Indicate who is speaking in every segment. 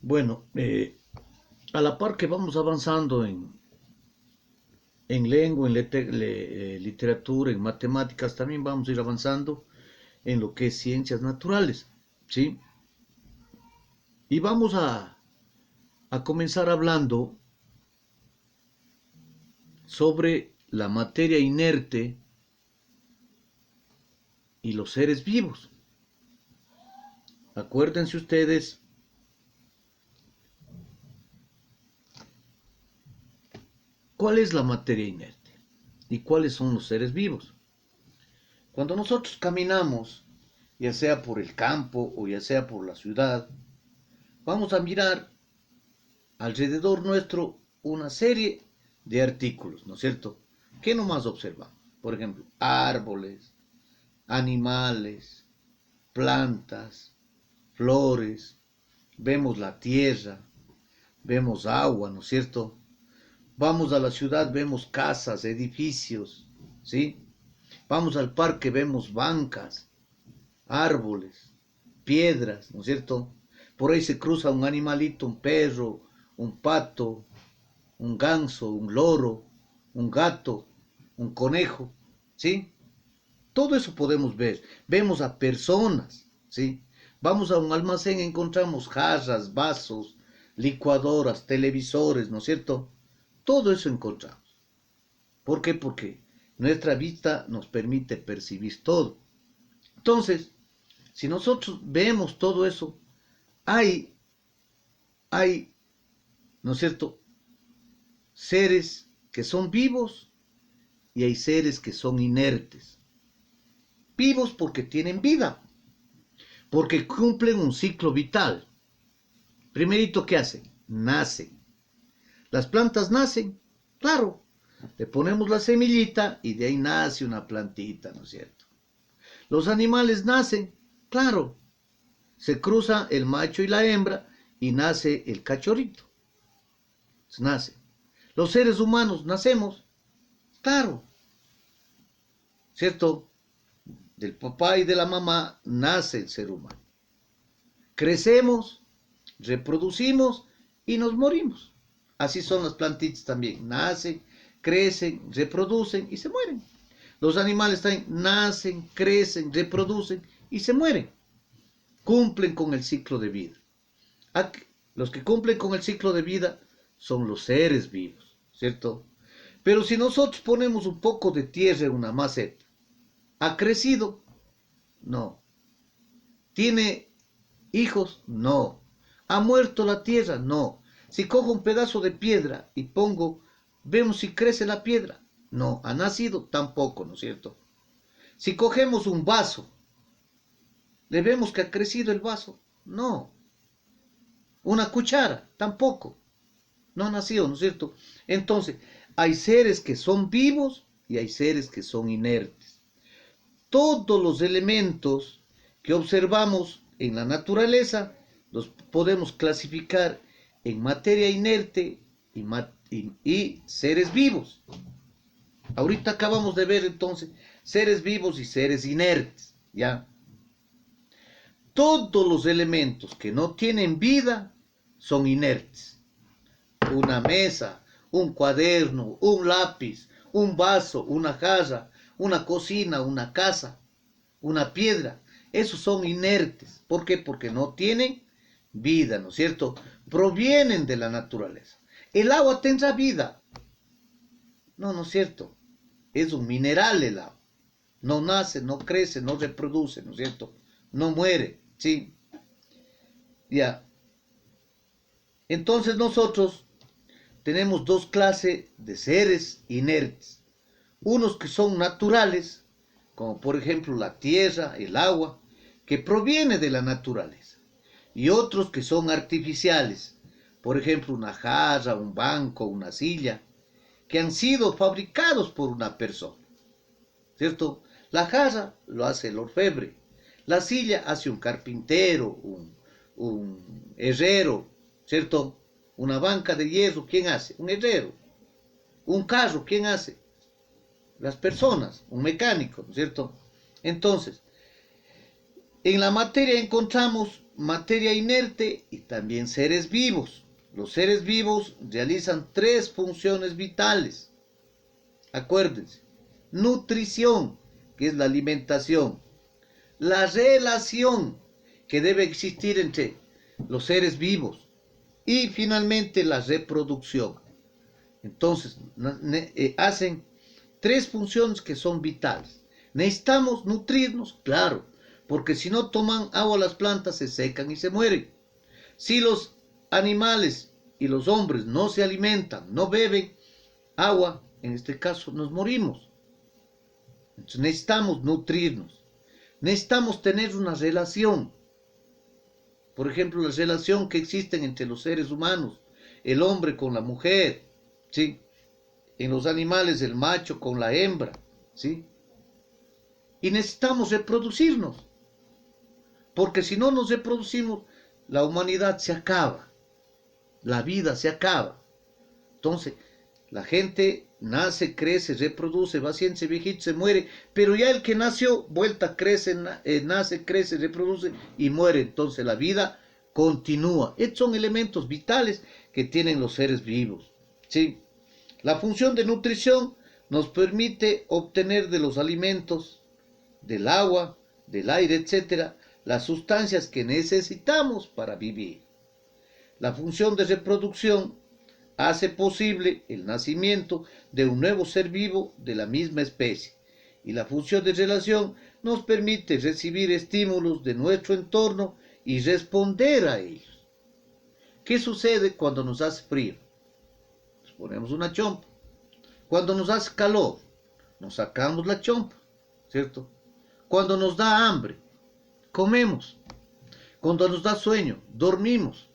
Speaker 1: Bueno, a la par que vamos avanzando en lengua, en literatura, en matemáticas, también vamos a ir avanzando en lo que es ciencias naturales, ¿sí? Y vamos a comenzar hablando sobre la materia inerte y los seres vivos. Acuérdense ustedes, ¿cuál es la materia inerte? ¿Y cuáles son los seres vivos? Cuando nosotros caminamos, ya sea por el campo o ya sea por la ciudad, vamos a mirar alrededor nuestro una serie de artículos, ¿no es cierto? ¿Qué nomás observamos? Por ejemplo, árboles, animales, plantas, flores, vemos la tierra, vemos agua, ¿no es cierto? Vamos a la ciudad, vemos casas, edificios, ¿sí? Vamos al parque, vemos bancas, árboles, piedras, ¿no es cierto? Por ahí se cruza un animalito, un perro, un pato, un ganso, un loro, un gato, un conejo, ¿sí? Todo eso podemos ver. Vemos a personas, ¿sí? Vamos a un almacén, encontramos jarras, vasos, licuadoras, televisores, ¿no es cierto? Todo eso encontramos. ¿Por qué? Porque nuestra vista nos permite percibir todo. Entonces, si nosotros vemos todo eso, hay, hay, ¿no es cierto?, seres que son vivos y hay seres que son inertes. Vivos porque tienen vida, porque cumplen un ciclo vital. Primerito, ¿qué hacen? Nacen. Las plantas nacen, claro. Le ponemos la semillita y de ahí nace una plantita, ¿no es cierto? Los animales nacen, claro. Se cruza el macho y la hembra y nace el cachorrito. Nace. Los seres humanos nacemos, claro, ¿cierto? Del papá y de la mamá nace el ser humano. Crecemos, reproducimos y nos morimos. Así son las plantitas también. Nacen, crecen, reproducen y se mueren. Los animales también nacen, crecen, reproducen y se mueren. Cumplen con el ciclo de vida. Los que cumplen con el ciclo de vida son los seres vivos, ¿cierto? Pero si nosotros ponemos un poco de tierra en una maceta, ¿ha crecido? No. ¿Tiene hijos? No. ¿Ha muerto la tierra? No. Si cojo un pedazo de piedra y pongo, vemos si crece la piedra. No. ¿Ha nacido? Tampoco, ¿no es cierto? Si cogemos un vaso, ¿le vemos que ha crecido el vaso? No. Una cuchara, tampoco. No ha nacido, ¿no es cierto? Entonces, hay seres que son vivos y hay seres que son inertes. Todos los elementos que observamos en la naturaleza los podemos clasificar en materia inerte y seres vivos. Ahorita acabamos de ver entonces seres vivos y seres inertes, ¿ya? Todos los elementos que no tienen vida son inertes. Una mesa, un cuaderno, un lápiz, un vaso, una jarra, una cocina, una casa, una piedra. Esos son inertes. ¿Por qué? Porque no tienen vida, ¿no es cierto? Provienen de la naturaleza. ¿El agua tendrá vida? No, no es cierto. Es un mineral el agua. No nace, no crece, no reproduce, ¿no es cierto? No muere, ¿sí? Ya. Entonces nosotros tenemos dos clases de seres inertes. Unos que son naturales, como por ejemplo la tierra, el agua, que proviene de la naturaleza. Y otros que son artificiales, por ejemplo una jarra, un banco, una silla, que han sido fabricados por una persona, ¿cierto? La jarra lo hace el orfebre, la silla hace un carpintero, un herrero, ¿cierto? Una banca de hierro, ¿quién hace? Un herrero. Un carro, ¿quién hace? Las personas, un mecánico, ¿no es cierto? Entonces, en la materia encontramos materia inerte y también seres vivos. Los seres vivos realizan tres funciones vitales. Acuérdense, nutrición, que es la alimentación, la relación que debe existir entre los seres vivos y finalmente la reproducción. Entonces, hacen tres funciones que son vitales. Necesitamos nutrirnos, claro, porque si no toman agua las plantas se secan y se mueren. Si los animales y los hombres no se alimentan, no beben agua, en este caso nos morimos. Entonces necesitamos nutrirnos. Necesitamos tener una relación. Por ejemplo, la relación que existe entre los seres humanos, el hombre con la mujer, ¿sí? En los animales, el macho con la hembra, ¿sí? Y necesitamos reproducirnos, porque si no nos reproducimos, la humanidad se acaba, la vida se acaba. Entonces, la gente nace, crece, reproduce, va haciéndose viejito, se muere, pero ya el que nació, vuelta, crece, nace, crece, reproduce y muere. Entonces la vida continúa. Estos son elementos vitales que tienen los seres vivos, ¿sí? La función de nutrición nos permite obtener de los alimentos, del agua, del aire, etcétera, las sustancias que necesitamos para vivir. La función de reproducción hace posible el nacimiento de un nuevo ser vivo de la misma especie. Y la función de relación nos permite recibir estímulos de nuestro entorno y responder a ellos. ¿Qué sucede cuando nos hace frío? Nos ponemos una chompa. Cuando nos hace calor, nos sacamos la chompa, ¿cierto? Cuando nos da hambre, comemos. Cuando nos da sueño, dormimos.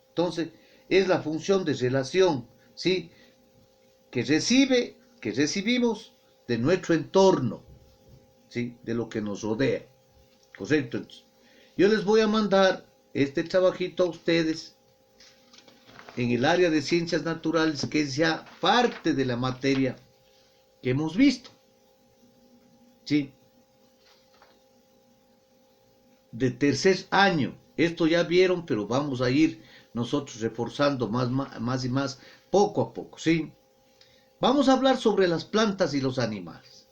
Speaker 1: Entonces, es la función de relación, ¿sí? Que recibimos de nuestro entorno, ¿sí? De lo que nos rodea. ¿Correcto? Entonces, yo les voy a mandar este trabajito a ustedes en el área de ciencias naturales, que es ya parte de la materia que hemos visto, ¿sí? De tercer año. Esto ya vieron, pero vamos a ir nosotros reforzando más y más, poco a poco, ¿sí? Vamos a hablar sobre las plantas y los animales.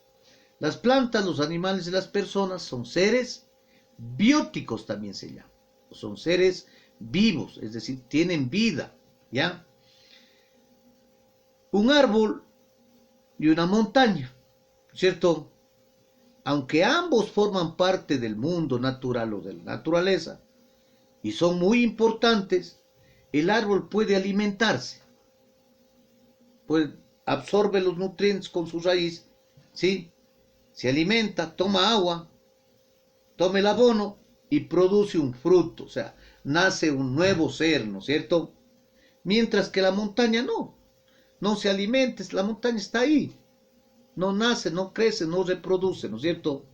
Speaker 1: Las plantas, los animales y las personas son seres bióticos, también se llama. Son seres vivos, es decir, tienen vida, ¿ya? Un árbol y una montaña, ¿cierto? Aunque ambos forman parte del mundo natural o de la naturaleza y son muy importantes, el árbol puede alimentarse, absorbe los nutrientes con su raíz, ¿sí? Se alimenta, toma agua, toma el abono y produce un fruto, o sea, nace un nuevo ser, ¿no es cierto? Mientras que la montaña no se alimenta, la montaña está ahí, no nace, no crece, no reproduce, ¿no es cierto?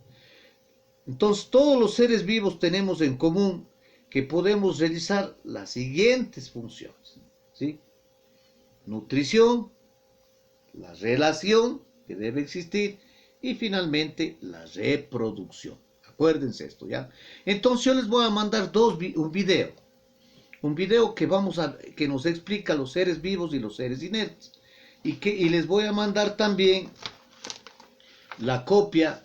Speaker 1: Entonces todos los seres vivos tenemos en común que podemos realizar las siguientes funciones, ¿sí? Nutrición, la relación que debe existir y finalmente la reproducción. Acuérdense esto, ¿ya? Entonces yo les voy a mandar un video que nos explica los seres vivos y los seres inertes. Y les voy a mandar también la copia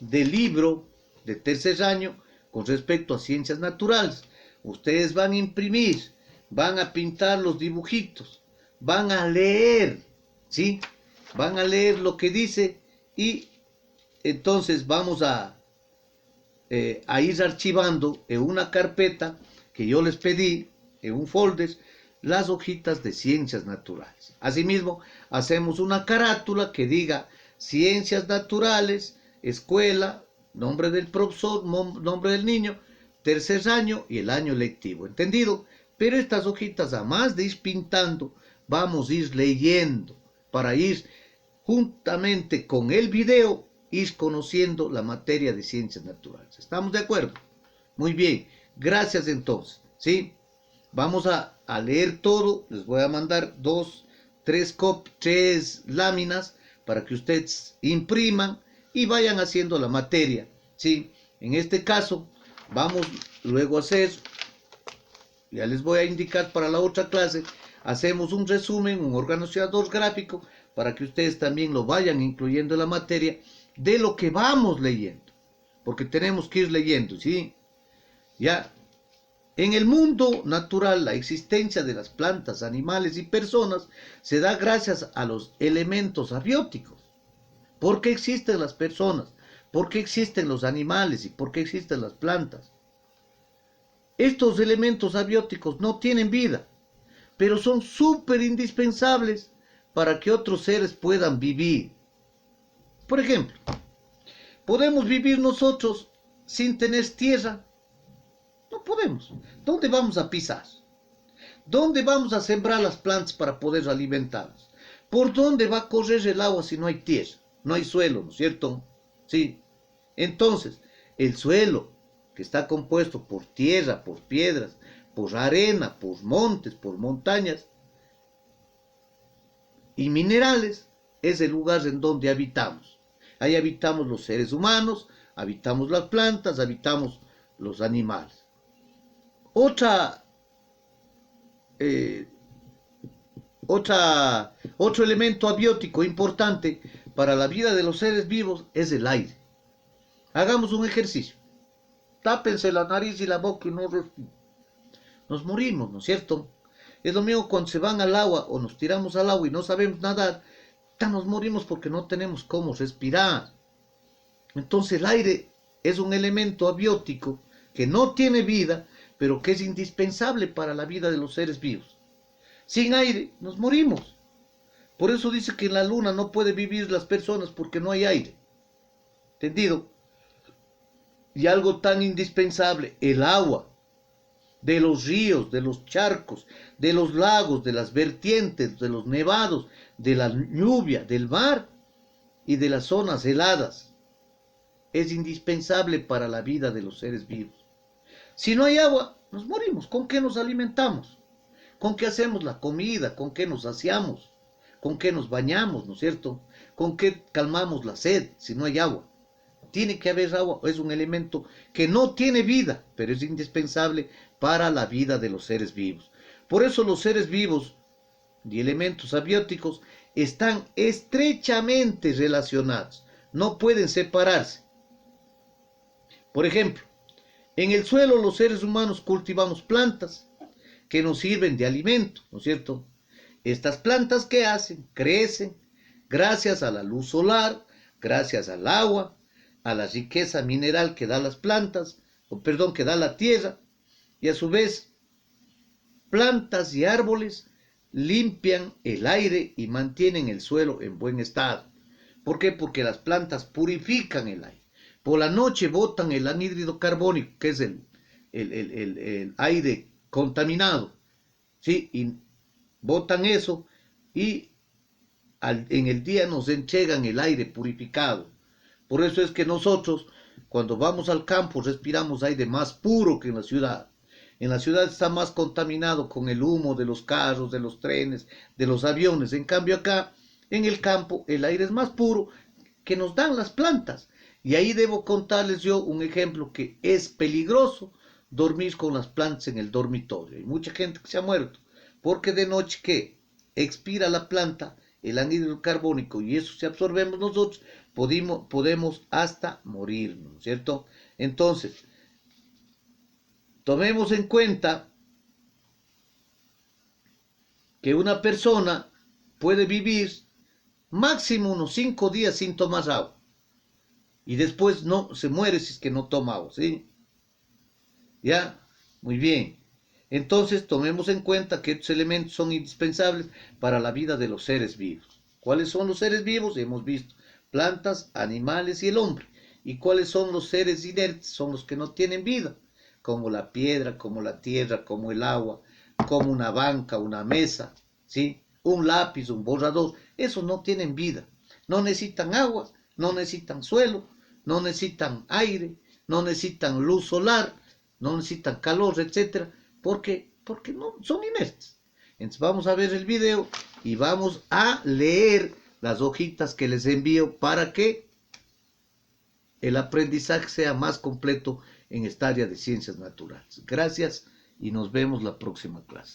Speaker 1: del libro de tercer año con respecto a ciencias naturales. Ustedes van a imprimir, van a pintar los dibujitos, van a leer, ¿sí? Van a leer lo que dice y entonces vamos a ir archivando en una carpeta que yo les pedí, en un folder, las hojitas de ciencias naturales. Asimismo, hacemos una carátula que diga ciencias naturales, escuela, nombre del profesor, nombre del niño, tercer año y el año lectivo. ¿Entendido? Pero estas hojitas, además de ir pintando, vamos a ir leyendo para ir juntamente con el video, ir conociendo la materia de ciencias naturales. ¿Estamos de acuerdo? Muy bien. Gracias entonces. ¿Sí? Vamos a leer todo. Les voy a mandar tres láminas para que ustedes impriman y vayan haciendo la materia, ¿sí? En este caso, Vamos luego a hacer, ya les voy a indicar para la otra clase, hacemos un resumen, un organizador gráfico, para que ustedes también lo vayan incluyendo en la materia de lo que vamos leyendo. Porque tenemos que ir leyendo, ¿sí? Ya, en el mundo natural, la existencia de las plantas, animales y personas se da gracias a los elementos abióticos. ¿Por qué existen las personas? ¿Por qué existen los animales? ¿Y por qué existen las plantas? Estos elementos abióticos no tienen vida, pero son súper indispensables para que otros seres puedan vivir. Por ejemplo, ¿podemos vivir nosotros sin tener tierra? No podemos. ¿Dónde vamos a pisar? ¿Dónde vamos a sembrar las plantas para poder alimentarlas? ¿Por dónde va a correr el agua si no hay tierra? No hay suelo, ¿no es cierto? Sí. Entonces, el suelo, que está compuesto por tierra, por piedras, por arena, por montes, por montañas y minerales, es el lugar en donde habitamos. Ahí habitamos los seres humanos, habitamos las plantas, habitamos los animales. Eh, otro elemento abiótico importante para la vida de los seres vivos es el aire. Hagamos un ejercicio. Tápense la nariz y la boca y no respiren. Nos morimos, ¿no es cierto? Es lo mismo cuando se van al agua o nos tiramos al agua y no sabemos nadar, nos morimos porque no tenemos cómo respirar. Entonces el aire es un elemento abiótico que no tiene vida, pero que es indispensable para la vida de los seres vivos. Sin aire nos morimos. Por eso dice que en la luna no pueden vivir las personas porque no hay aire. ¿Entendido? Y algo tan indispensable, el agua, de los ríos, de los charcos, de los lagos, de las vertientes, de los nevados, de la lluvia, del mar y de las zonas heladas. Es indispensable para la vida de los seres vivos. Si no hay agua, nos morimos. ¿Con qué nos alimentamos? ¿Con qué hacemos la comida? ¿Con qué nos saciamos? ¿Con qué nos bañamos? ¿No es cierto? ¿Con qué calmamos la sed si no hay agua? Tiene que haber agua, es un elemento que no tiene vida, pero es indispensable para la vida de los seres vivos. Por eso los seres vivos y elementos abióticos están estrechamente relacionados, no pueden separarse. Por ejemplo, en el suelo los seres humanos cultivamos plantas que nos sirven de alimento, ¿no es cierto? Estas plantas, ¿qué hacen? Crecen gracias a la luz solar, gracias al agua, a la riqueza mineral que da las plantas, que da la tierra, y a su vez plantas y árboles limpian el aire y mantienen el suelo en buen estado. ¿Por qué? Porque las plantas purifican el aire. Por la noche botan el anhídrido carbónico, que es el aire contaminado, ¿sí? Y botan eso y en el día nos entregan el aire purificado. Por eso es que nosotros, cuando vamos al campo, respiramos aire más puro que en la ciudad. En la ciudad está más contaminado con el humo de los carros, de los trenes, de los aviones. En cambio acá, en el campo, el aire es más puro que nos dan las plantas. Y ahí debo contarles yo un ejemplo que es peligroso dormir con las plantas en el dormitorio. Hay mucha gente que se ha muerto porque de noche que expira la planta el anhídrido carbónico y eso si absorbemos nosotros podemos hasta morir, ¿no es cierto? Entonces, tomemos en cuenta que una persona puede vivir máximo unos 5 días sin tomar agua y después no se muere si es que no toma agua, ¿sí? ¿Ya? Muy bien. Entonces tomemos en cuenta que estos elementos son indispensables para la vida de los seres vivos. ¿Cuáles son los seres vivos? Hemos visto plantas, animales y el hombre. ¿Y cuáles son los seres inertes? Son los que no tienen vida, como la piedra, como la tierra, como el agua, como una banca, una mesa, ¿sí? Un lápiz, un borrador. Esos no tienen vida. No necesitan agua, no necesitan suelo, no necesitan aire, no necesitan luz solar, no necesitan calor, etcétera, porque no son inertes. Entonces vamos a ver el video y vamos a leer las hojitas que les envío para que el aprendizaje sea más completo en esta área de ciencias naturales. Gracias y nos vemos la próxima clase.